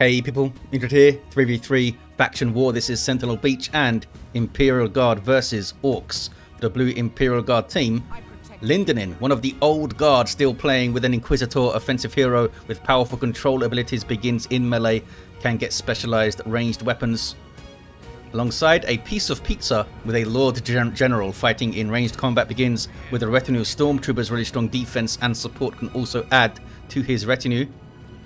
Hey people, Ingrid here, 3v3 faction war. This is Sentinel Beach and Imperial Guard versus Orks. The blue Imperial Guard team, Lindonin, one of the old guard, still playing with an Inquisitor offensive hero with powerful control abilities, begins in melee, can get specialized ranged weapons. Alongside a piece of pizza with a Lord General fighting in ranged combat, begins with a retinue of stormtroopers, really strong defense and support can also add to his retinue.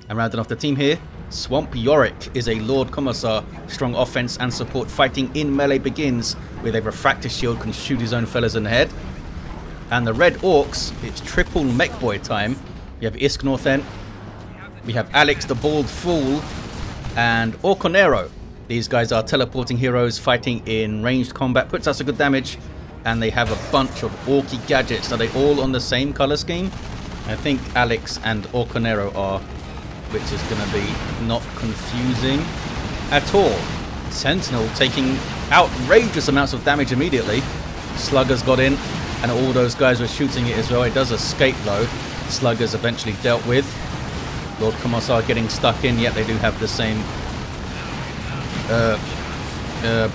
And rounding off the team here, Swamp Yorrick is a Lord Commissar, strong offense and support, fighting in melee, begins with a refractor shield, can shoot his own fellas in the head. And the red Orks, it's triple Mekboy time. We have IskNorthen, we have Alex the Bald Fool, and Orconero. These guys are teleporting heroes fighting in ranged combat, puts us a good damage, and they have a bunch of orky gadgets. Are they all on the same color scheme? I think Alex and Orconero are, which is going to be not confusing at all. Sentinel taking outrageous amounts of damage immediately. Sluggers got in, and all those guys were shooting it as well. It does escape though. Sluggers eventually dealt with. Lord Commissar getting stuck in, yet they do have the same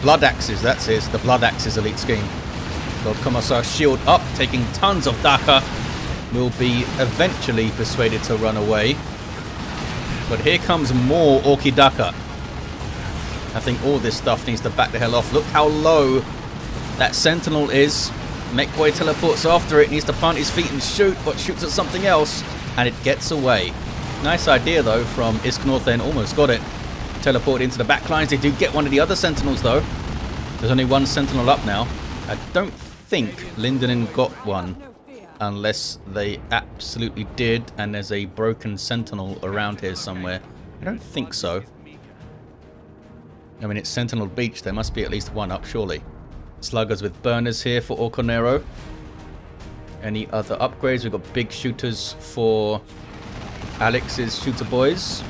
blood axes. That's it, the blood axes elite scheme. Lord Commissar shield up, taking tons of Daka. Will be eventually persuaded to run away. But here comes more Orky Daka. I think all this stuff needs to back the hell off. Look how low that Sentinel is. Mekboy teleports after it, needs to plant his feet and shoot, but shoots at something else, and it gets away. Nice idea though from IskNorthen, almost got it. Teleport into the back lines. They do get one of the other Sentinels though. There's only one Sentinel up now. I don't think Lindonin got one, unless they absolutely did, and there's a broken Sentinel around here somewhere. I don't think so. I mean, it's Sentinel Beach. There must be at least one up, surely. Sluggers with burners here for Orconero. Any other upgrades? We've got big shooters for Alex's shooter boys.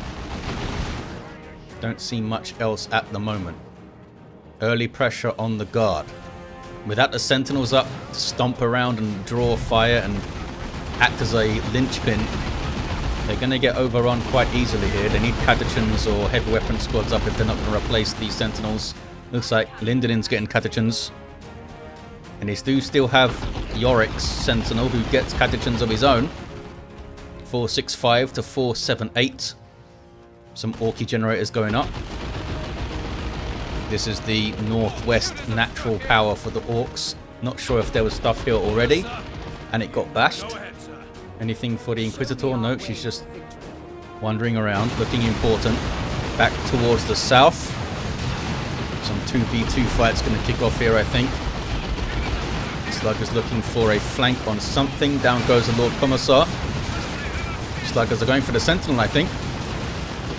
Don't see much else at the moment. Early pressure on the guard. Without the Sentinels up to stomp around and draw fire and act as a linchpin, they're going to get overrun quite easily here. They need Catechins or heavy weapon squads up if they're not going to replace these Sentinels. Looks like Lindonin's getting Catechins. And they do still have Yorrick's Sentinel, who gets Catechins of his own. 465 to 478. Some Orky generators going up. This is the northwest natural power for the Orks. Not sure if there was stuff here already, and it got bashed. Anything for the Inquisitor? No, she's just wandering around, looking important. Back towards the south. Some 2v2 fights going to kick off here, I think. Sluggers looking for a flank on something. Down goes the Lord Commissar. Sluggers are going for the Sentinel, I think.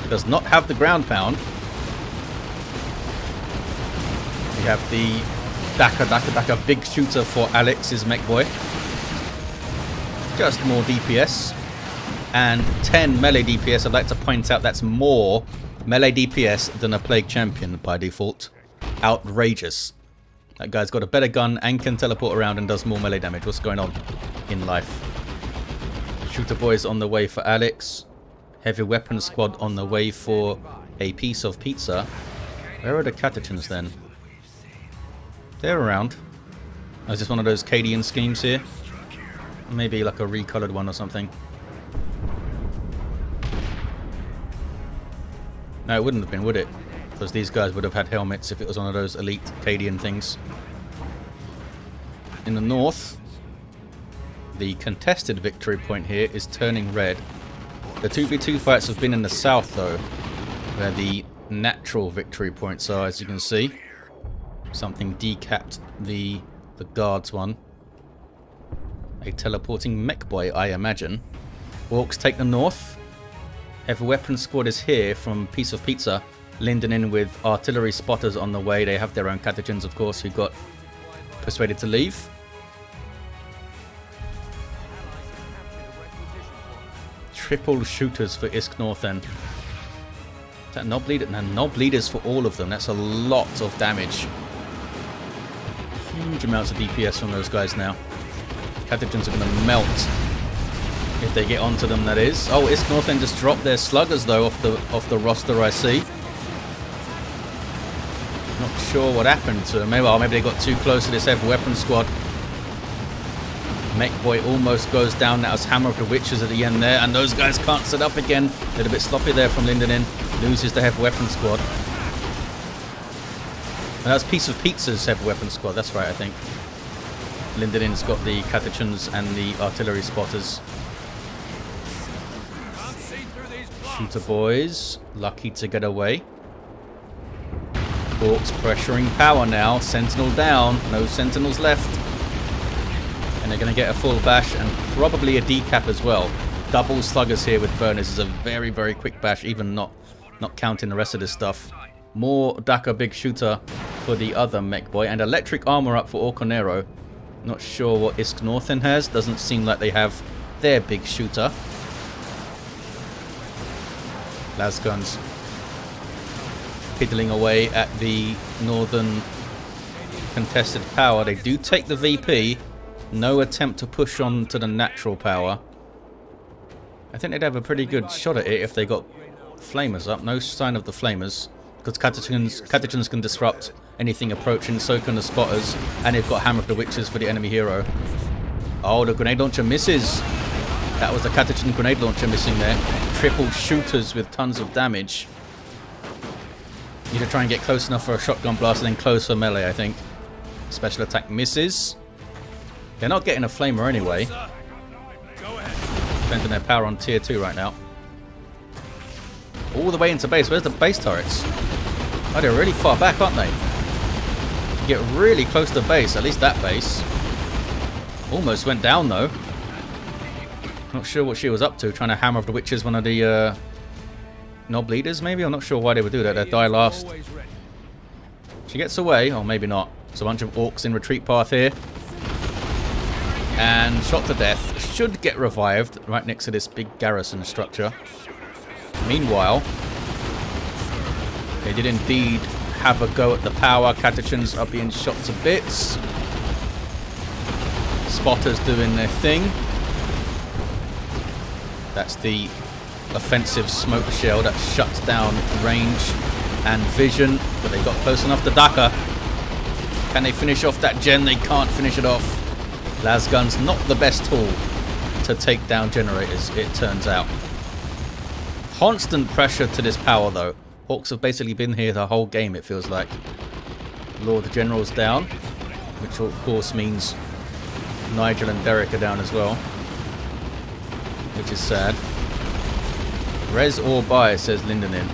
Does not have the ground pound. We have the Daka big shooter for Alex's Mekboy. Just more DPS. And 10 melee DPS. I'd like to point out that's more melee DPS than a Plague Champion by default. Outrageous. That guy's got a better gun and can teleport around and does more melee damage. What's going on in life? Shooter boys on the way for Alex. Heavy weapon squad on the way for a piece of pizza. Where are the Catechins then? They're around. Oh, is this one of those Cadian schemes here? Maybe like a recolored one or something. No, it wouldn't have been, would it? Because these guys would have had helmets if it was one of those elite Cadian things. In the north, the contested victory point here is turning red. The 2v2 fights have been in the south though, where the natural victory points are, as you can see. Something decapped the guards one. A teleporting Mekboy, I imagine. Orks take the north. Heavy weapon squad is here from Piece of Pizza. Lindonin with artillery spotters on the way. They have their own Catechins, of course, who got persuaded to leave. Triple shooters for IskNorthen. Is that knob leader? No, knob leaders for all of them. That's a lot of damage. Huge amounts of DPS from those guys now. Catechins are going to melt. If they get onto them, that is. Oh, IskNorthen just dropped their sluggers though off the roster, I see. Not sure what happened to them. Maybe they got too close to this heavy weapon squad. Mekboy almost goes down. That was Hammer of the Witches at the end there, and those guys can't set up again. A little bit sloppy there from Lindonin. Loses the heavy weapon squad. And that's Piece of Pizza's heavy weapon squad. That's right, I think. Lindonin's got the Catechans and the artillery spotters. Shooter boys, lucky to get away. Orks pressuring power now. Sentinel down. No sentinels left. And they're going to get a full bash and probably a decap as well. Double sluggers here with burners is a very, very quick bash, even not counting the rest of this stuff. More Daka big shooter for the other Mekboy, and electric armor up for Orconero. Not sure what IskNorthen has. Doesn't seem like they have their big shooter. Lasguns piddling away at the northern contested power. They do take the VP. No attempt to push on to the natural power. I think they'd have a pretty good shot at it if they got flamers up. No sign of the flamers, because Catechans can disrupt anything approaching, so can the spotters, and they've got Hammer of the Witches for the enemy hero. Oh, the grenade launcher misses. That was the Catechan grenade launcher missing there. Triple shooters with tons of damage. Need to try and get close enough for a shotgun blast and then close for melee, I think. Special attack misses. They're not getting a flamer anyway. Spending their power on tier 2 right now. All the way into base. Where's the base turrets? Oh, they're really far back, aren't they? Get really close to base, at least that base. Almost went down though. Not sure what she was up to, trying to Hammer of the Witches, one of the Nob leaders maybe? I'm not sure why they would do that. They'd die last. She gets away, or maybe not. There's a bunch of Orks in retreat path here. And shot to death. Should get revived right next to this big garrison structure. Meanwhile, they did indeed have a go at the power. Catechans are being shot to bits. Spotters doing their thing. That's the offensive smoke shell that shuts down range and vision. But they got close enough to Daka. Can they finish off that gen? They can't finish it off. Lasgun's not the best tool to take down generators, it turns out. Constant pressure to this power though. Orks have basically been here the whole game, it feels like. Lord General's down, which of course means Nigel and Derek are down as well, which is sad. Res or buy, says Lindonin.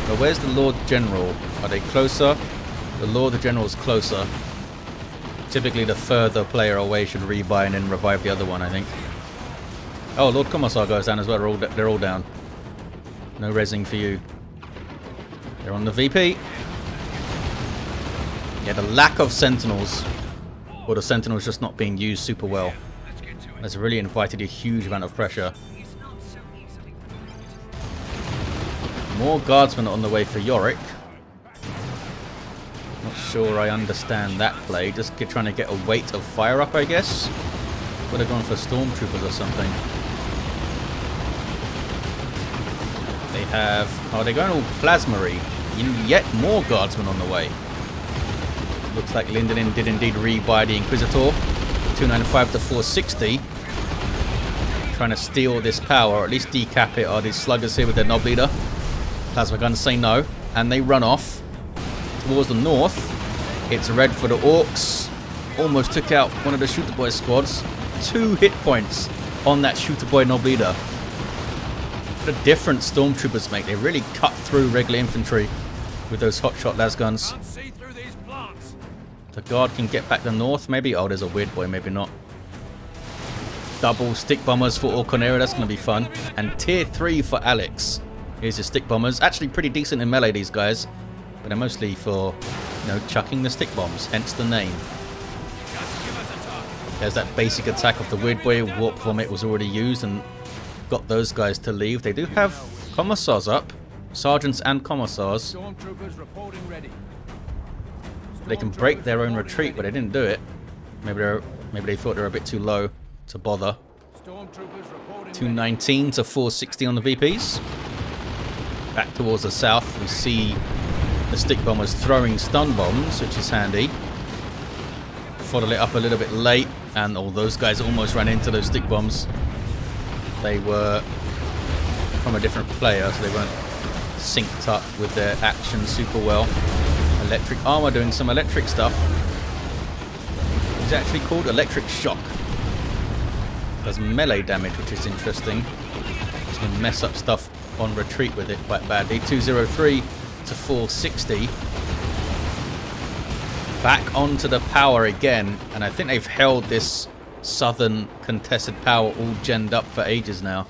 But where's the Lord General? Are they closer? The Lord General's closer. Typically the further player away should rebuy and then revive the other one, I think. Oh, Lord Commissar goes down as well. They're all down. No resing for you. They're on the VP. Yeah, the lack of sentinels, or the sentinels just not being used super well, has really invited a huge amount of pressure. More guardsmen on the way for Yorrick. Not sure I understand that play. Just trying to get a weight of fire up, I guess. Would have gone for stormtroopers or something. They have... oh, they're going all plasma-y. Yet more guardsmen on the way. Looks like Lindonin did indeed rebuy the Inquisitor. 295 to 460. Trying to steal this power, or at least decap it. Are these sluggers here with their Nob leader? Plasma guns say no. And they run off towards the north. It's red for the Orks. Almost took out one of the Shooter Boy squads. 2 hit points on that Shooter Boy Nob leader. What a difference stormtroopers make. They really cut through regular infantry with those hotshot lasguns. The guard can get back to north maybe. Oh, there's a weird boy, maybe not. Double stick bombers for Orconero, that's going to be fun. And tier 3 for Alex. Here's your stick bombers. Actually pretty decent in melee, these guys. But they're mostly for, you know, chucking the stick bombs, hence the name. There's that basic attack of the weird boy. Warp Vomit was already used and got those guys to leave. They do have Commissars up. Sergeants and Commissars. They can break their own retreat, but they didn't do it. Maybe they thought they were a bit too low to bother. 219 to 460 on the VPs. Back towards the south, we see the stick bombers throwing stun bombs, which is handy. Followed it up a little bit late, and all those guys almost ran into those stick bombs. They were from a different player, so they weren't synced up with their action super well. Electric armor doing some electric stuff. It's actually called electric shock. Does melee damage, which is interesting. It's going to mess up stuff on retreat with it quite badly. 203 to 460. Back onto the power again, and I think they've held this southern contested power all genned up for ages now.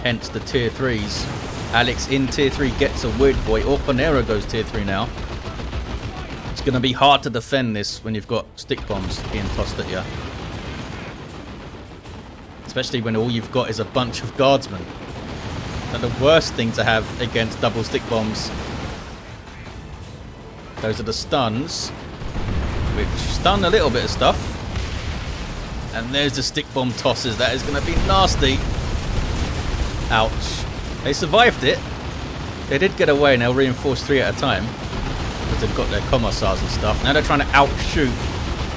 Hence the tier 3s. Alex in tier 3 gets a weird boy. Orconero goes tier 3 now. It's going to be hard to defend this when you've got stick bombs being tossed at you. Especially when all you've got is a bunch of guardsmen. And the worst thing to have against double stick bombs. Those are the stuns, which stun a little bit of stuff. And there's the stick bomb tosses. That is going to be nasty. Ouch. They survived it. They did get away, and they'll reinforce 3 at a time. Because they've got their commissars and stuff. Now they're trying to outshoot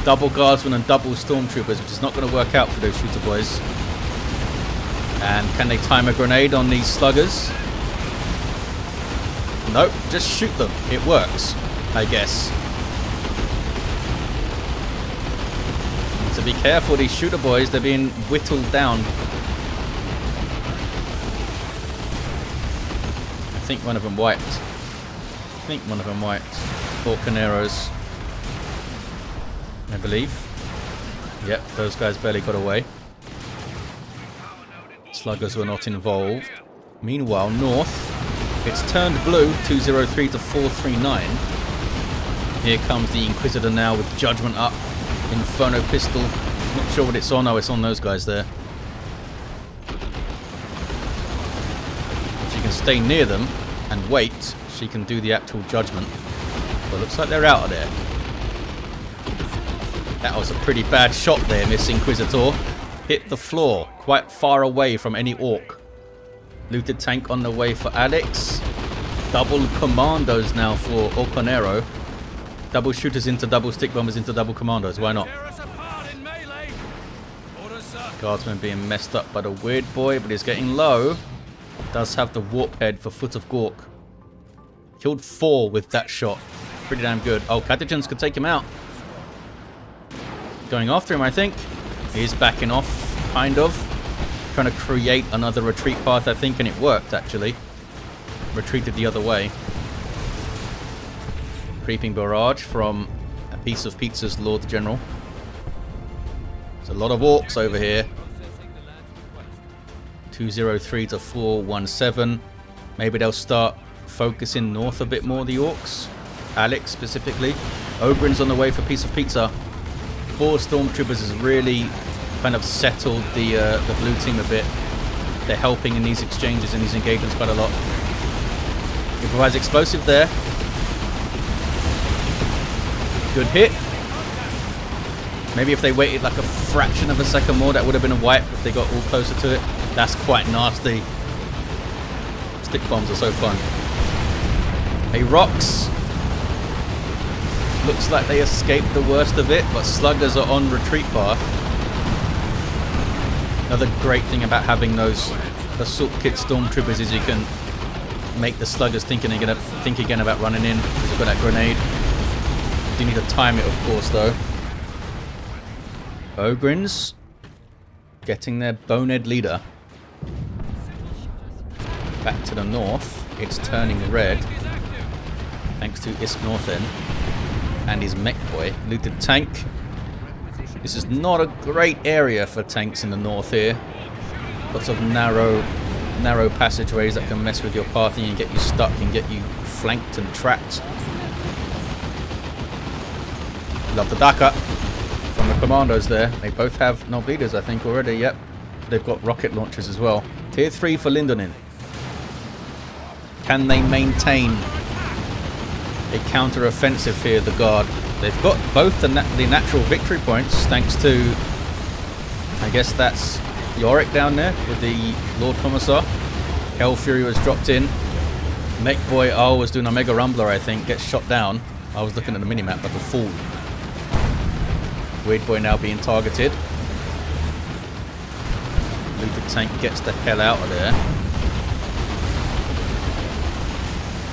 double guardsmen and double stormtroopers, which is not going to work out for those shooter boys. And can they time a grenade on these sluggers? Nope, just shoot them. It works, I guess. To be careful, these shooter boys, they're being whittled down. I think one of them wiped. Orconeros, I believe. Yep, those guys barely got away. Sluggers were not involved. Meanwhile, north, it's turned blue, 203 to 439. Here comes the Inquisitor now with Judgment up. Inferno pistol. Not sure what it's on. Oh, it's on those guys there. If she can stay near them and wait, she can do the actual Judgment. But looks like they're out of there. That was a pretty bad shot there, Miss Inquisitor. Hit the floor, quite far away from any orc. Looted tank on the way for Alex. Double commandos now for Orconero. Double shooters into double stick bombers into double commandos. Why not? Guardsman being messed up by the weird boy, but he's getting low. Does have the warp head for Foot of Gork. Killed 4 with that shot. Pretty damn good. Oh, Catagens could take him out. Going after him, I think. He's backing off, kind of. Trying to create another retreat path, I think, and it worked, actually. Retreated the other way. Creeping barrage from a piece of pizza's Lord General. There's a lot of orcs over here. 203 to 417. Maybe they'll start focusing north a bit more, the orcs. Alex, specifically. Ogren's on the way for piece of pizza. 4 stormtroopers has really kind of settled the blue team a bit. They're helping in these exchanges and these engagements quite a lot. Improvised explosive there. Good hit. Maybe if they waited like a fraction of a second more, that would have been a wipe if they got all closer to it. That's quite nasty. Stick bombs are so fun. Hey, rocks. Looks like they escaped the worst of it, but sluggers are on retreat path. Another great thing about having those assault kit stormtroopers is you can make the sluggers think again about running in because you've got that grenade. You need to time it, of course, though. Ogrins getting their bonehead leader. Back to the north. It's turning red. Thanks to IskNorthen and his Mekboy. Looted tank. This is not a great area for tanks in the north here. Lots of narrow passageways that can mess with your pathing and get you stuck and get you flanked and trapped. Love the Daka from the commandos there. They both have no bleeders, I think, already. Yep. They've got rocket launchers as well. Tier 3 for Lindonin. Can they maintain a counter-offensive here, the Guard? They've got both the natural victory points, thanks to, I guess that's Yorrick down there with the Lord Commissar. Hell Fury was dropped in. Mekboy, oh, was doing a Mega Rumbler, I think. Gets shot down. I was looking at the minimap like a fool. Weird Boy now being targeted. Looted Tank gets the hell out of there.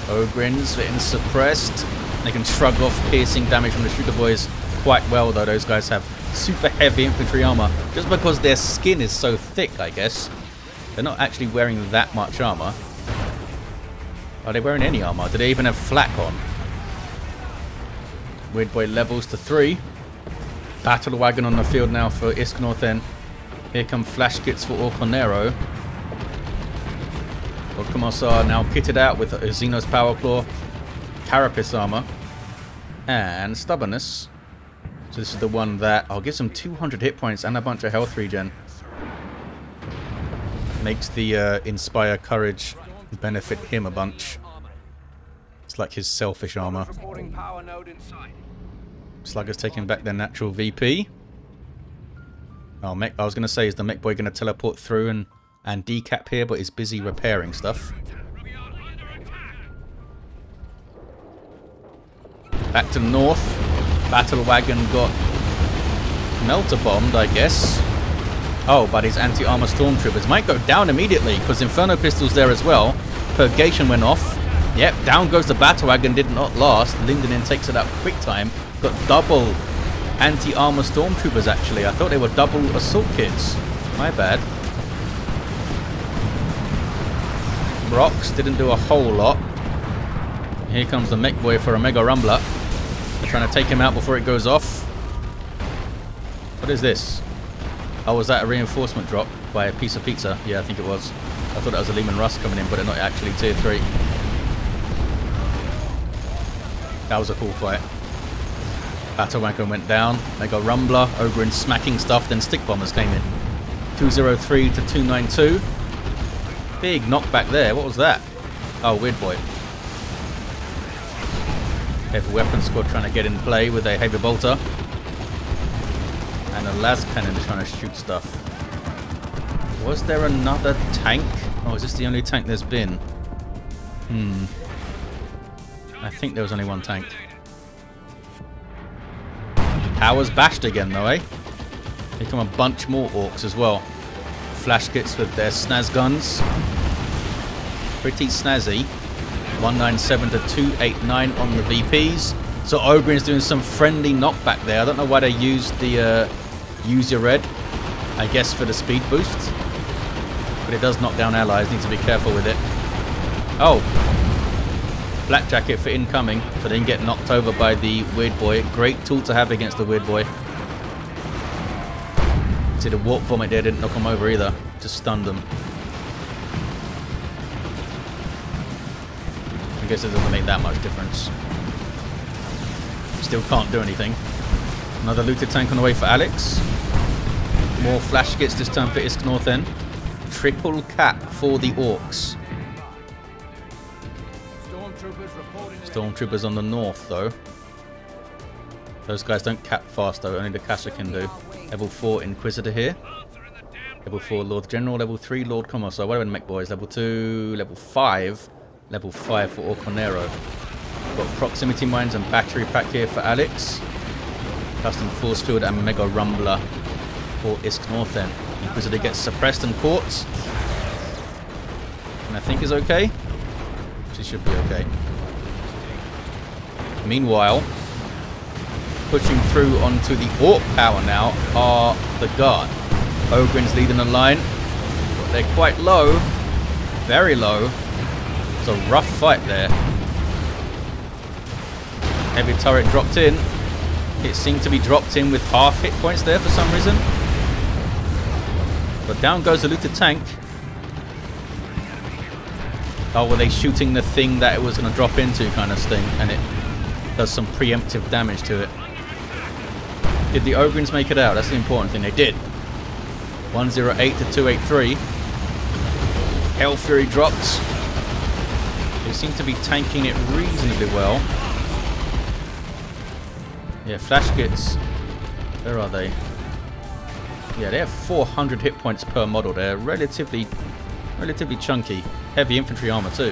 Ogryns getting suppressed. They can shrug off piercing damage from the Shooter Boys quite well, though. Those guys have super heavy infantry armor. Just because their skin is so thick, I guess. They're not actually wearing that much armor. Are they wearing any armor? Do they even have flak on? Weird Boy levels to 3. Battle Wagon on the field now for IskNorthen. Here come flash kits for Orconero. Lord Commissar now kitted out with Xenos Power Claw, Carapace armor, and Stubbornness. So this is the one that I'll give some 200 hit points and a bunch of health regen. Makes the Inspire Courage benefit him a bunch. It's like his selfish armor. Sluggers taking back their natural VP. Oh, I was going to say, is the Mekboy going to teleport through and decap here, but he's busy repairing stuff. Back to north. Battle Wagon got melter bombed, I guess. Oh, but his anti-armor stormtroopers might go down immediately because Inferno Pistol's there as well. Purgation went off. Yep, down goes the Battle Wagon, did not last. Lindonin takes it out quick time. Got double anti-armor stormtroopers actually. I thought they were double assault kits. My bad. Orks didn't do a whole lot. Here comes the Mekboy for a Mega Rumbler. They're trying to take him out before it goes off. What is this? Oh, was that a reinforcement drop by a piece of pizza? Yeah, I think it was. I thought that was a Lehman Russ coming in, but they're not actually tier 3. That was a cool fight. Battle Wagon went down. Mega Rumbler, Ogryn smacking stuff, then Stick Bombers came in. 203 to 292. Big knockback there. What was that? Oh, Weird Boy. Heavy Weapon Squad trying to get in play with a Heavy Bolter. And a las cannon is trying to shoot stuff. Was there another tank? Oh, is this the only tank there's been? I think there was only one tank. Powers bashed again though, eh? Here come a bunch more Orks as well. Flash kits with their snaz guns. Pretty snazzy. 197 to 289 on the VPs. So Ogryn's doing some friendly knockback there. I don't know why they used the use your red. I guess for the speed boost. But it does knock down allies. Need to be careful with it. Oh. Black Jacket for incoming. So they didn't get knocked over by the Weird Boy. Great tool to have against the Weird Boy. See the Warp Vomit there didn't knock them over either. Just stunned them. I guess it doesn't make that much difference. Still can't do anything. Another looted tank on the way for Alex. More flash kits this time for IskNorthen. Triple cap for the Orks. Stormtroopers on the north though. Those guys don't cap fast though, only the Casa can do. Level 4 Inquisitor here. Level 4 Lord General, level 3 Lord Commissar. What are the Mekboys? Level 2, level 5. Level 5 for Orconero. Got proximity mines and battery pack here for Alex. Custom force field and Mega Rumbler for IskNorthen. Inquisitor gets suppressed and caught. And I think is okay. She should be okay. Meanwhile, pushing through onto the Ork power now are the Guard. Ogryn's leading the line. But they're quite low. Very low. It's a rough fight there. Heavy turret dropped in. It seemed to be dropped in with half hit points there for some reason. But down goes the looted tank. Oh, were they shooting the thing that it was going to drop into kind of thing, and it does some preemptive damage to it. Did the Ogryns make it out? That's the important thing. They did. 108 to 283. Hell Fury dropped. They seem to be tanking it reasonably well. Yeah, flash kits. Where are they? Yeah, they have 400 hit points per model. They're relatively chunky. Heavy infantry armor too.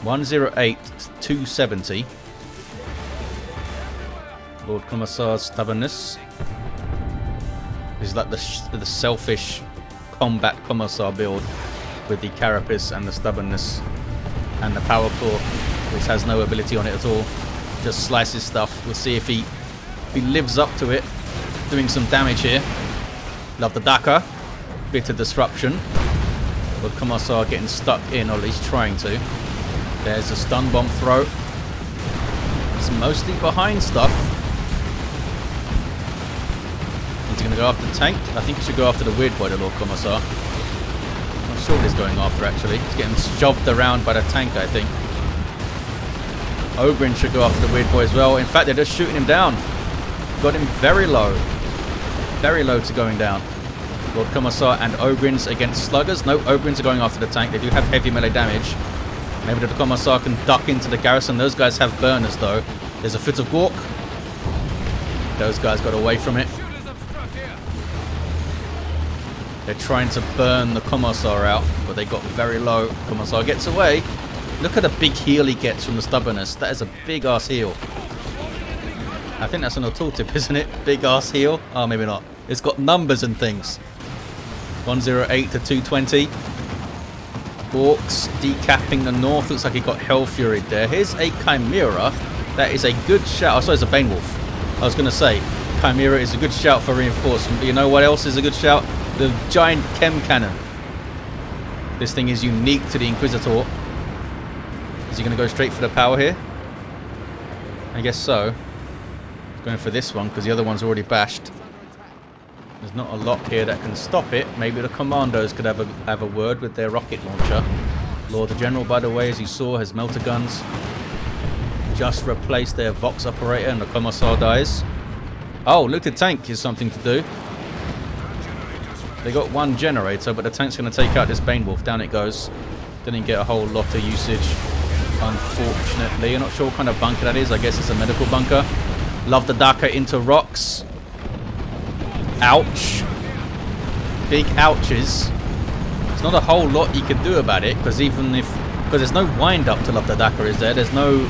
108 to 270. Lord Commissar's stubbornness. He's like the selfish combat Commissar build with the carapace and the stubbornness and the power claw, which has no ability on it at all. Just slices stuff. We'll see if he lives up to it. Doing some damage here. Love the Daka. Bit of disruption. Lord Commissar getting stuck in, or at least trying to. There's a stun bomb throw. It's mostly behind stuff. Is he going to go after the tank? I think he should go after the weird boy, the Lord Commissar. I'm not sure what he's going after actually. He's getting shoved around by the tank, I think. Ogrin should go after the weird boy as well. In fact, they're just shooting him down. Got him very low. Very low to going down. Lord Commissar and Ogrins against sluggers. No, Ogrins are going after the tank. They do have heavy melee damage. Maybe the Commissar can duck into the garrison. Those guys have burners though. There's a foot of Gork. Those guys got away from it. They're trying to burn the Commissar out, but they got very low. Commissar gets away. Look at the big heal he gets from the stubbornness. That is a big ass heal. I think that's an tooltip, isn't it? Big ass heal. Oh, maybe not. It's got numbers and things. 108 to 220. Orks decapping the north. Looks like he got Hell Fury there. Here's a Chimera. That is a good shout. Oh, sorry, it's a Bane Wolf. I was going to say, Chimera is a good shout for reinforcement. But you know what else is a good shout? The giant Chem Cannon. This thing is unique to the Inquisitor. Is he going to go straight for the power here? I guess so. He's going for this one because the other one's already bashed. There's not a lot here that can stop it. Maybe the commandos could have a word with their rocket launcher. Lord the General, by the way, as you saw, has melter guns. Just replaced their Vox operator and the Commissar dies. Oh, looted tank is something to do. They got one generator, but the tank's going to take out this Bane Wolf. Down it goes. Didn't get a whole lot of usage, unfortunately. I'm not sure what kind of bunker that is. I guess it's a medical bunker. Love the Daka into rocks. Ouch. Big ouches. There's not a whole lot you can do about it, because there's no wind up to Love the Daka, is there? There's no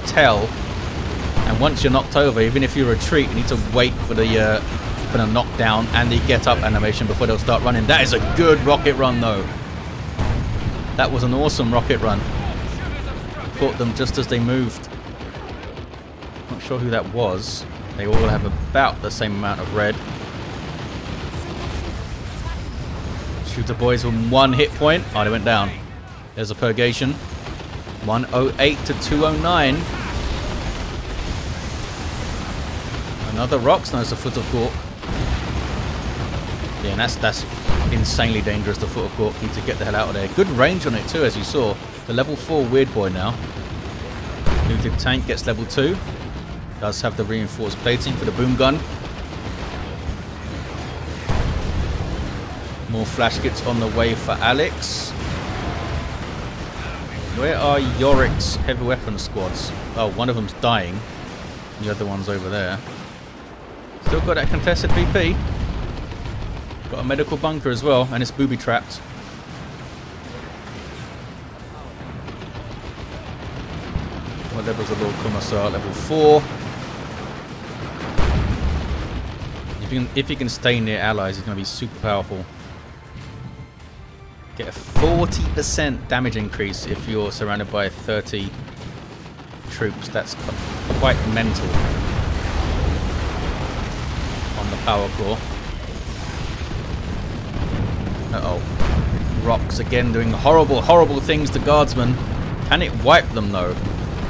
tell. And once you're knocked over, even if you retreat, you need to wait for the knockdown and the get up animation before they'll start running. That is a good rocket run though. That was an awesome rocket run. Caught them just as they moved. Not sure who that was. They all have about the same amount of red. Shoot the boys with 1 hit point. Oh, they went down. There's a purgation. 108 to 209. Another rocks. No, it's a foot of Gork. Yeah, and that's insanely dangerous, the foot of Gork. Need to get the hell out of there. Good range on it too, as you saw. The level 4 weird boy now. Looted tank gets level 2. Does have the reinforced plating for the boom gun. More flash kits on the way for Alex. Where are Yorrick's heavy weapon squads? Oh, one of them's dying. The other one's over there. Still got that contested PP. Got a medical bunker as well, and it's booby trapped. What level's the Lord Commissar? Level 4. If you can stay near allies, it's going to be super powerful. Get a 40% damage increase if you're surrounded by 30 troops. That's quite mental on the power core. Uh-oh. Rocks again doing horrible, horrible things to guardsmen. Can it wipe them though?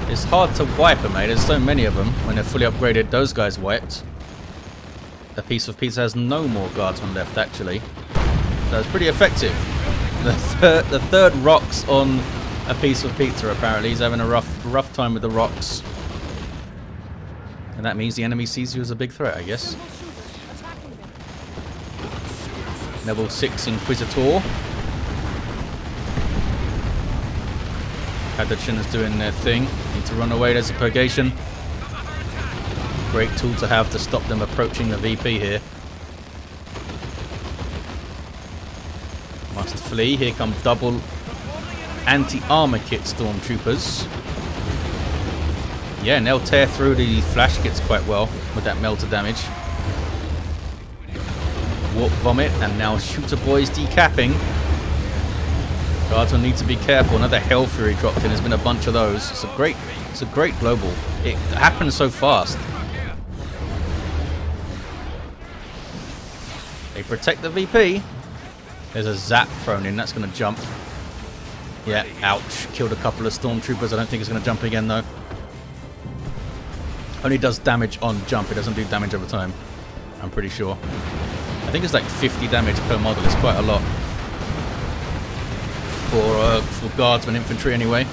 It's hard to wipe them, mate. There's so many of them. When they're fully upgraded, those guys wiped. A piece of pizza has no more guardsmen left, actually. So it's pretty effective. The third rocks on a piece of pizza, apparently. He's having a rough time with the rocks. And that means the enemy sees you as a big threat, I guess. Level 6 Inquisitor. Hadachin is doing their thing. Need to run away. There's a purgation. Great tool to have to stop them approaching the VP here. Must flee. Here come double anti-armor kit stormtroopers. Yeah, and they'll tear through the flash kits quite well with that melter damage. Warp vomit, and now shooter boys decapping. Guards will need to be careful. Another Hell Fury dropped in. There's been a bunch of those. It's a great global. It happens so fast. They protect the VP. There's a zap thrown in. That's going to jump. Yeah, ouch. Killed a couple of stormtroopers. I don't think it's going to jump again, though. Only does damage on jump. It doesn't do damage over time. I'm pretty sure. I think it's like 50 damage per model. It's quite a lot. For guardsmen infantry, anyway.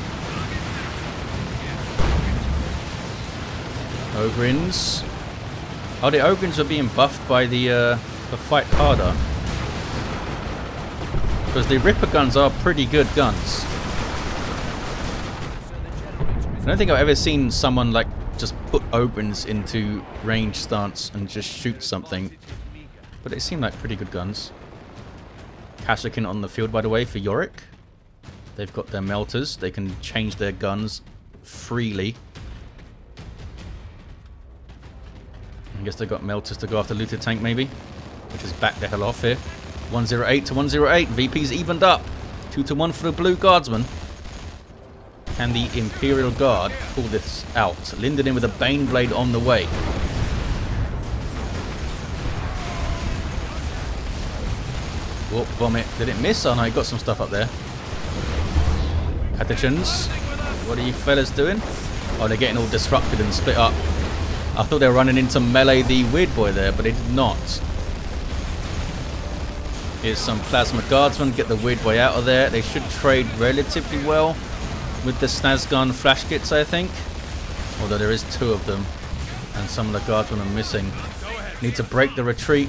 Ogrins. Oh, the Ogrins are being buffed by the fight harder. Because the Ripper guns are pretty good guns. I don't think I've ever seen someone like just put Ogrins into range stance and just shoot something. But they seem like pretty good guns. Kashyyykin on the field, by the way, for Yorrick. They've got their melters. They can change their guns freely. I guess they've got melters to go after looted tank, maybe. Which is back the hell off here. 108 to 108. VP's evened up. 2 to 1 for the blue guardsman. Can the Imperial Guard pull this out? Lindonin with a Baneblade on the way. Warp vomit. Did it miss? Oh no, he got some stuff up there. Catechins. What are you fellas doing? Oh, they're getting all disrupted and split up. I thought they were running into melee the weird boy there, but they did not. Here's some plasma guardsmen. Get the weird boy out of there. They should trade relatively well with the Snazgun flash kits, I think. Although there is 2 of them. And some of the guardsmen are missing. Need to break the retreat.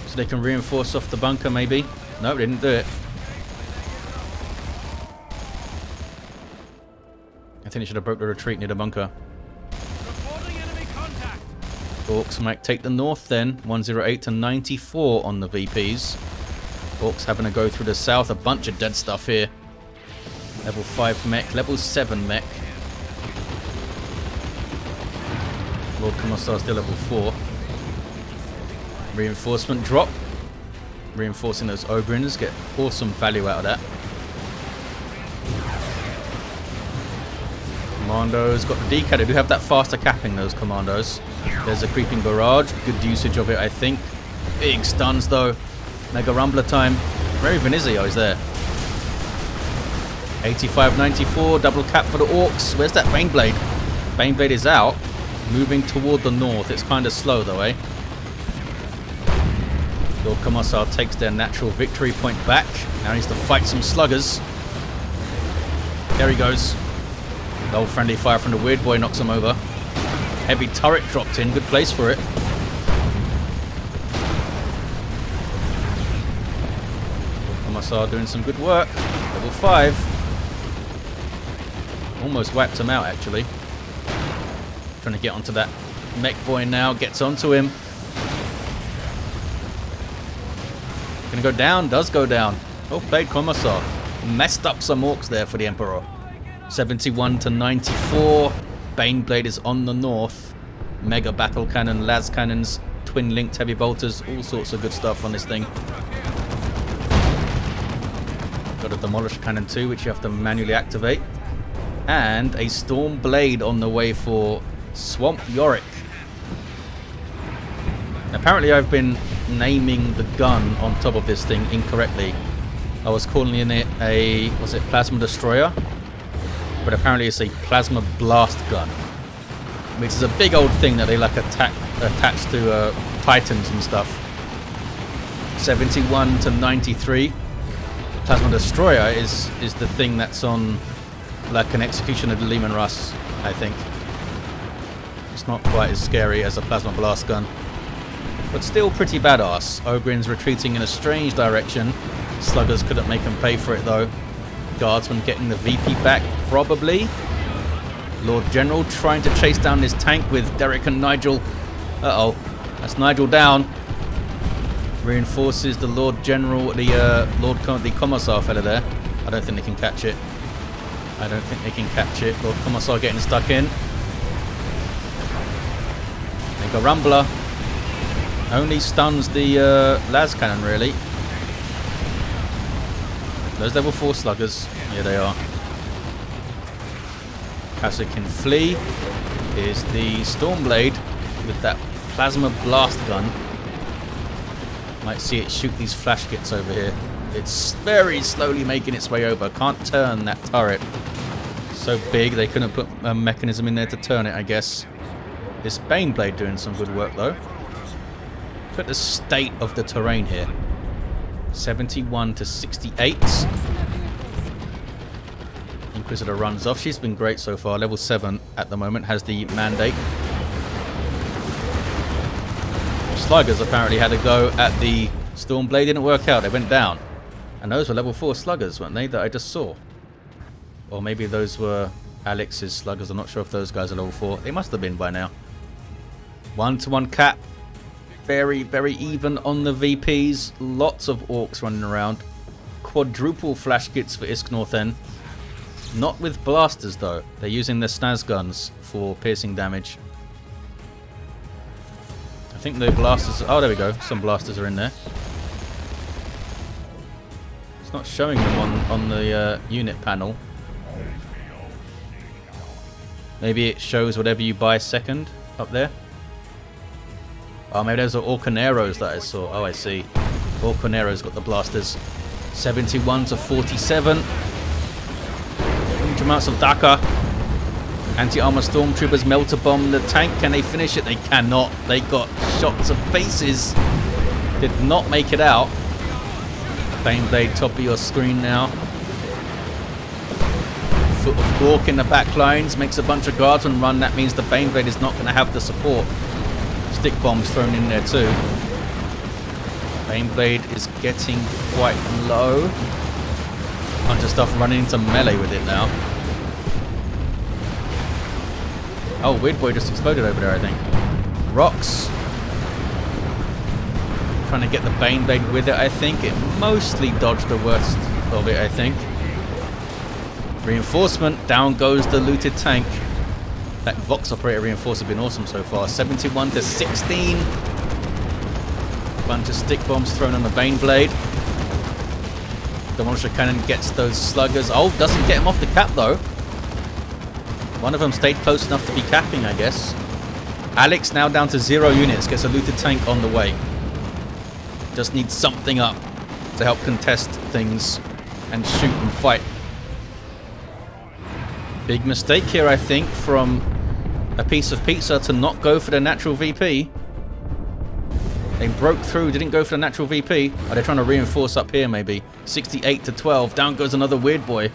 So they can reinforce off the bunker, maybe. No, they didn't do it. I think they should have broke the retreat near the bunker. Orks might take the north then. 108 to 94 on the VPs. Orks having to go through the south. A bunch of dead stuff here. Level 5 mech. Level 7 mech. Lord Commissar still level 4. Reinforcement drop. Reinforcing those Ogrins. Get awesome value out of that. Commandos. Got the decat. They do have that faster capping, those commandos. There's a creeping barrage. Good usage of it, I think. Big stuns, though. Mega Rumbler time. Very Venizio is there. 85-94. Double cap for the Orks. Where's that Baneblade? Baneblade is out. Moving toward the north. It's kind of slow, though, eh? Lord Commissar takes their natural victory point back. Now he needs to fight some sluggers. There he goes. The old friendly fire from the weird boy knocks him over. Heavy turret dropped in. Good place for it. Lord Commissar doing some good work. Level 5. Almost wiped him out, actually. Trying to get onto that Mekboy now. Gets onto him. Gonna go down. Does go down. Oh, played Commissar. Messed up some Orks there for the Emperor. 71 to 94. Baneblade is on the north. Mega battle cannon, las cannons, twin linked heavy bolters, all sorts of good stuff on this thing. Got a demolish cannon too, which you have to manually activate. And a storm blade on the way for Swamp Yorrick. Apparently I've been naming the gun on top of this thing incorrectly. I was calling it a, was it Plasma Destroyer? But apparently it's a Plasma Blast gun. Which is a big old thing that they like attach to Titans and stuff. 71 to 93. Plasma Destroyer is the thing that's on like an Execution of the Lehman Russ, I think. It's not quite as scary as a Plasma Blast gun. But still pretty badass. Ogrins retreating in a strange direction. Sluggers couldn't make them pay for it though. Guardsmen getting the VP back, probably. Lord General trying to chase down this tank with Derek and Nigel. Uh-oh. That's Nigel down. Reinforces the Lord General, the Commissar fella there. I don't think they can catch it. Lord Commissar getting stuck in. Mega Rumbler. Only stuns the las cannon, really. Those level 4 sluggers. Yeah, they are. As it can flee is the Stormblade with that plasma blast gun. Might see it shoot these flash kits over here. It's very slowly making its way over. Can't turn that turret. So big they couldn't put a mechanism in there to turn it, I guess. This Baneblade doing some good work though. Look at the state of the terrain here. 71 to 68. Inquisitor runs off. She's been great so far. Level 7 at the moment. Has the mandate. Sluggers apparently had a go at the Stormblade. Didn't work out. They went down. And those were level 4 sluggers, weren't they? That I just saw. Or maybe those were Alex's sluggers. I'm not sure if those guys are level 4. They must have been by now. 1-to-1 cap. Very, very even on the VPs. Lots of Orks running around. Quadruple flash kits for IskNorthen. Not with blasters though. They're using their snaz guns for piercing damage. I think the blasters... Oh, there we go. Some blasters are in there. It's not showing them on the unit panel. Maybe it shows whatever you buy second up there. Oh, maybe those are Orconeros that I saw. Oh, I see. Orconero's got the blasters. 71 to 47. Huge amounts of Daka. Anti-armor stormtroopers melter bomb the tank. Can they finish it? They cannot. They got shots of faces. Did not make it out. Baneblade top of your screen now. Foot of Gork in the back lines. Makes a bunch of guardsmen run. That means the Baneblade is not going to have the support. Stick bombs thrown in there too. Baneblade is getting quite low. Bunch of stuff running into melee with it now. Oh, Weird Boy just exploded over there, I think. Rocks. Trying to get the Baneblade with it, I think. It mostly dodged the worst of it, I think. Reinforcement. Down goes the looted tank. That Vox operator reinforcer has been awesome so far. 71 to 16. Bunch of stick bombs thrown on the Baneblade. Demolisher Cannon gets those sluggers. Oh, doesn't get him off the cap though. One of them stayed close enough to be capping, I guess. Alex now down to 0 units. Gets a looted tank on the way. Just needs something up to help contest things and shoot and fight. Big mistake here, I think, from a piece of pizza to not go for the natural VP. They broke through, didn't go for the natural VP. Are they trying to reinforce up here, maybe? 68 to 12. Down goes another Weird Boy.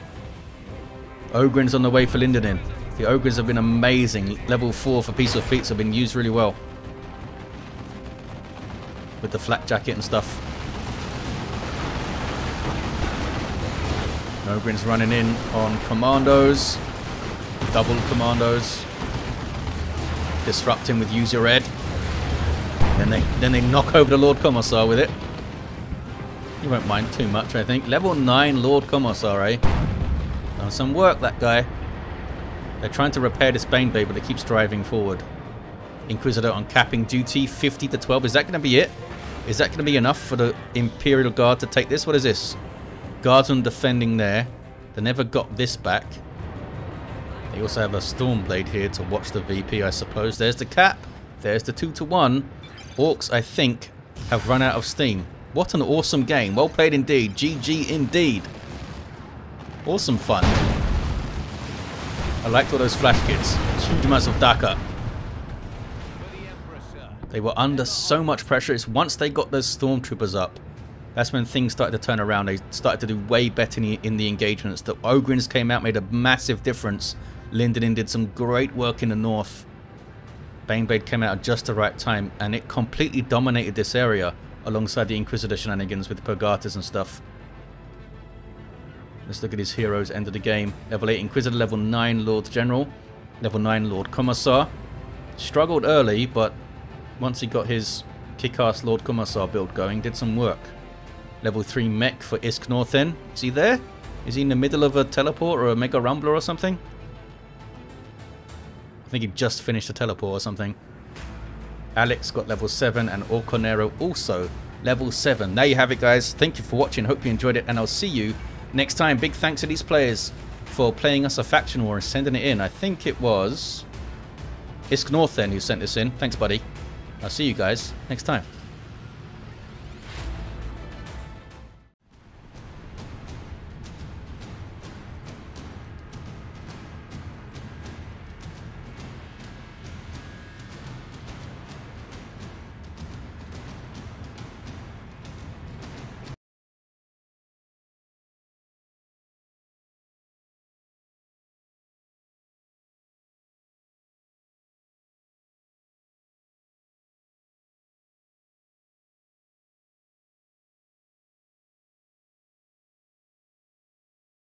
Ogren's on the way for Lindonin. The Ogres have been amazing. Level 4 for piece of pizza have been used really well. With the flak jacket and stuff. Ogren's running in on commandos. Double commandos. Disrupt him with Use Your Head. Then they knock over the Lord Commissar with it. He won't mind too much, I think. Level 9 Lord Commissar, eh? Done some work, that guy. They're trying to repair this Baneblade, but it keeps driving forward. Inquisitor on capping duty, 50 to 12. Is that going to be it? Is that going to be enough for the Imperial Guard to take this? What is this? Guardsmen defending there. They never got this back. They also have a Stormblade here to watch the VP, I suppose. There's the cap. There's the 2 to 1. Orcs, I think, have run out of steam. What an awesome game. Well played indeed. GG indeed. Awesome fun. I liked all those flash kits. Huge amounts of Daka. They were under so much pressure. It's once they got those stormtroopers up, that's when things started to turn around. They started to do way better in the engagements. The Ogrins came out, made a massive difference. Lindonin did some great work in the north. Baneblade came out at just the right time, and it completely dominated this area alongside the Inquisitor shenanigans with Purgatas and stuff. Let's look at his heroes, end of the game. Level 8 Inquisitor, level 9 Lord General. Level 9 Lord Commissar. Struggled early, but once he got his kick-ass Lord Commissar build going, did some work. Level 3 Mech for IskNorthen. Is he there? Is he in the middle of a teleport or a Mega Rumbler or something? I think he just finished a teleport or something. Alex got level 7 and Orconero also level 7. There you have it, guys. Thank you for watching. Hope you enjoyed it, and I'll see you next time. Big thanks to these players for playing us a faction war and sending it in. I think it was IskNorthen who sent this in. Thanks, buddy. I'll see you guys next time.